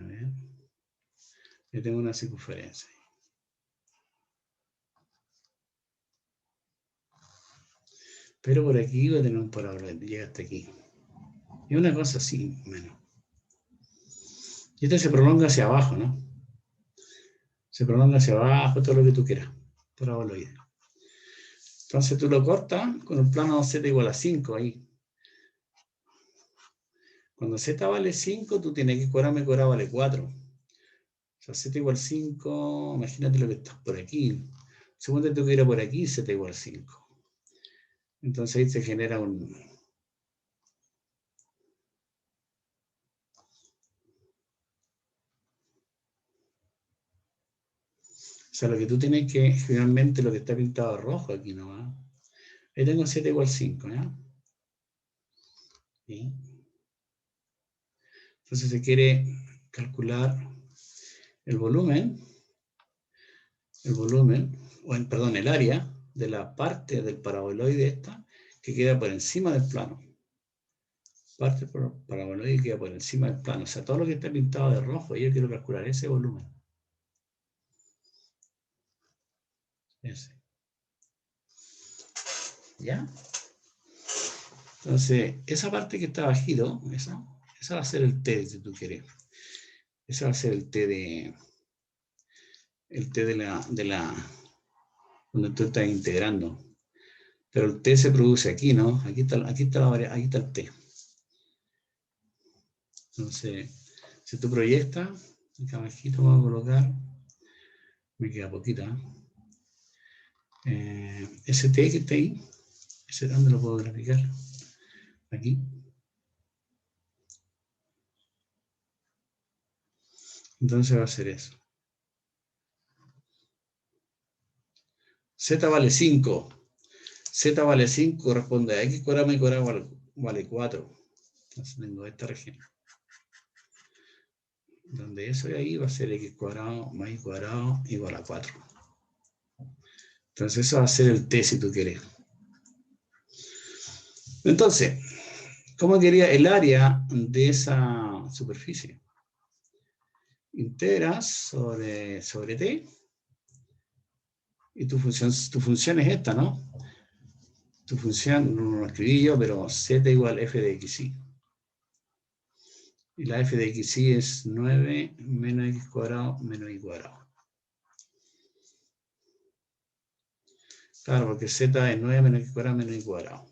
Speaker 1: A ver. Yo tengo una circunferencia. Pero por aquí voy a tener un paraboloide, llega hasta aquí. Y una cosa así, menos. Y esto se prolonga hacia abajo, ¿no? Se prolonga hacia abajo, todo lo que tú quieras. Paraboloide. Entonces tú lo cortas con el plano Z igual a 5 ahí. Cuando Z vale 5, tú tienes que cuadrado vale 4. O sea, Z igual 5, imagínate lo que estás por aquí. Suponte tú que ir por aquí, Z igual 5. Entonces ahí se genera un... O sea, lo que tú tienes que, finalmente, lo que está pintado rojo aquí nomás. Ahí tengo 7 igual 5, ¿ya? ¿Sí? Entonces se quiere calcular el volumen, perdón, el área de la parte del paraboloide esta que queda por encima del plano. Parte del paraboloide que queda por encima del plano. O sea, todo lo que está pintado de rojo, yo quiero calcular ese volumen. Ese. ¿Ya? Entonces, esa parte que está bajito, esa va a ser el T, si tú quieres. Ese va a ser el T de donde tú estás integrando. Pero el T se produce aquí, ¿no? Aquí está el T. Entonces, si tú proyectas, acá abajito vamos a colocar, me queda poquita. Ese T que está ahí, ese ¿dónde lo puedo graficar? Aquí. Entonces va a ser eso. Z vale 5. Z vale 5 corresponde a X cuadrado más Y cuadrado vale 4. Entonces tengo esta región. Donde eso de ahí va a ser X cuadrado más Y cuadrado igual a 4. Entonces eso va a ser el T si tú quieres. Entonces, ¿cómo quería el área de esa superficie? Integras sobre T. Y tu función es esta, ¿no? Tu función, no lo escribí yo, pero Z igual f de xy. Y la f de xy es 9 menos x cuadrado menos y cuadrado. Claro, porque z es 9 menos x cuadrado menos y cuadrado.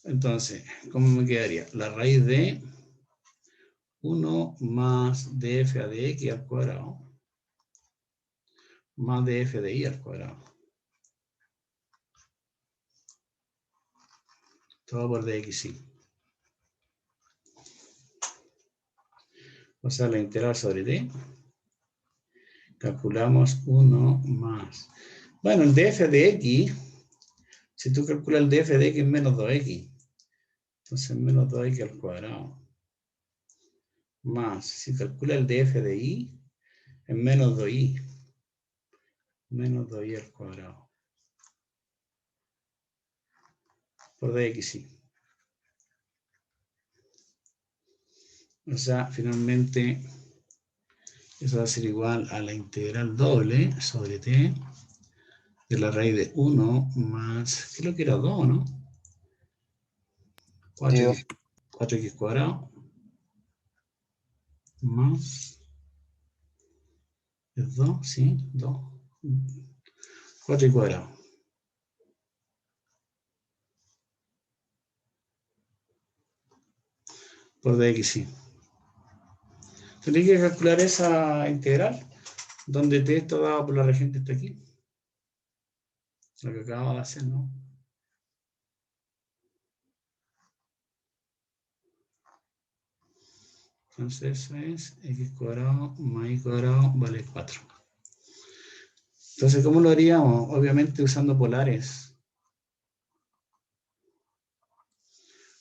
Speaker 1: Entonces, ¿cómo me quedaría? La raíz de 1 más df a de x al cuadrado más df de y al cuadrado. Todo por dxy. O sea, la integral sobre t. Calculamos 1 más. Bueno, el df de x, si tú calculas el df de x es menos 2x. Entonces menos 2x al cuadrado. Más, si calcula el df de y, es menos 2y. Menos 2y al cuadrado. Por dxy. O sea, finalmente, eso va a ser igual a la integral doble sobre t de la raíz de 1 más, creo que era 2, ¿no? 4x cuadrado más, es 2, sí, 2. 4 cuadrado. Por dxy. Tendría que calcular esa integral, donde t está dado por la región que está aquí. Lo que acabamos de hacer, ¿no? Entonces eso es x cuadrado más y cuadrado vale 4. Entonces, ¿cómo lo haríamos? Obviamente usando polares.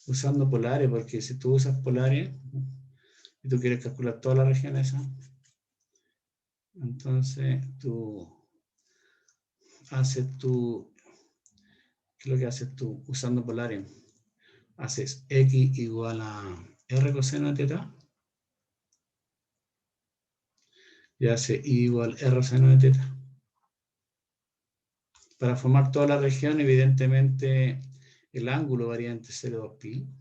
Speaker 1: Usando polares, porque si tú usas polares y tú quieres calcular toda la región esa, entonces tú haces tu... ¿Qué es lo que haces tú usando polares? Haces x igual a r coseno de teta y hace y igual r seno de teta. Para formar toda la región, evidentemente, el ángulo varía entre 0 y 2pi.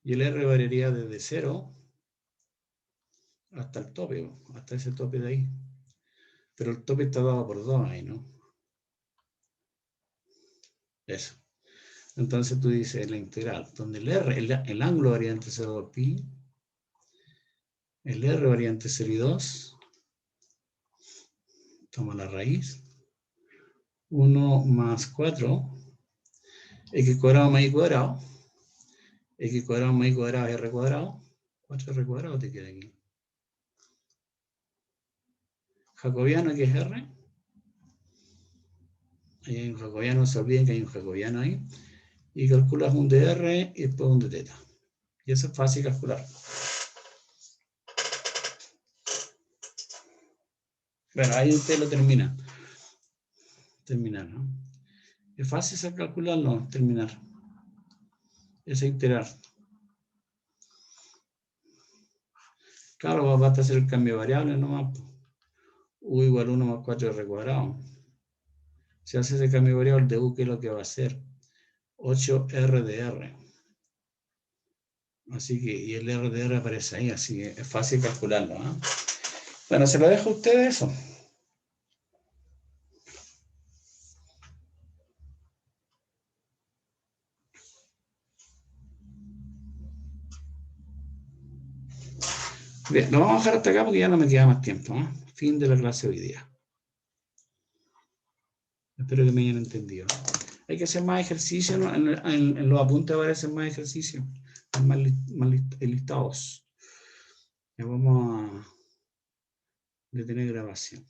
Speaker 1: Y el R variaría desde 0 hasta el tope, hasta ese tope de ahí. Pero el tope está dado por 2 ahí, ¿no? Eso. Entonces tú dices la integral, donde el R, el ángulo varía entre 0 y 2pi, el R varía entre 0 y 2, Toma la raíz. 1 más 4. X cuadrado más Y cuadrado. X cuadrado más Y cuadrado es R cuadrado. 4R cuadrado te queda aquí. Jacobiano, que es R. Ahí hay un jacobiano, no se olviden que hay un jacobiano ahí. Y calculas un de R y después un de teta. Y eso es fácil calcular. Bueno, ahí usted lo termina. Terminar, ¿no? Es fácil calcularlo, terminar. Es iterar. Claro, basta hacer el cambio de variables nomás. U igual 1 más 4R cuadrado. Si hace ese cambio de variable de U, ¿qué es lo que va a hacer? 8R de R. Así que, y el R de R aparece ahí, así que es fácil calcularlo, ¿eh? Bueno, se lo dejo a ustedes eso. Bien, lo vamos a dejar hasta acá porque ya no me queda más tiempo, ¿eh? Fin de la clase hoy día. Espero que me hayan entendido. Hay que hacer más ejercicios, ¿no? En los apuntes aparecen más ejercicios, más listados. Ya vamos a detener grabación.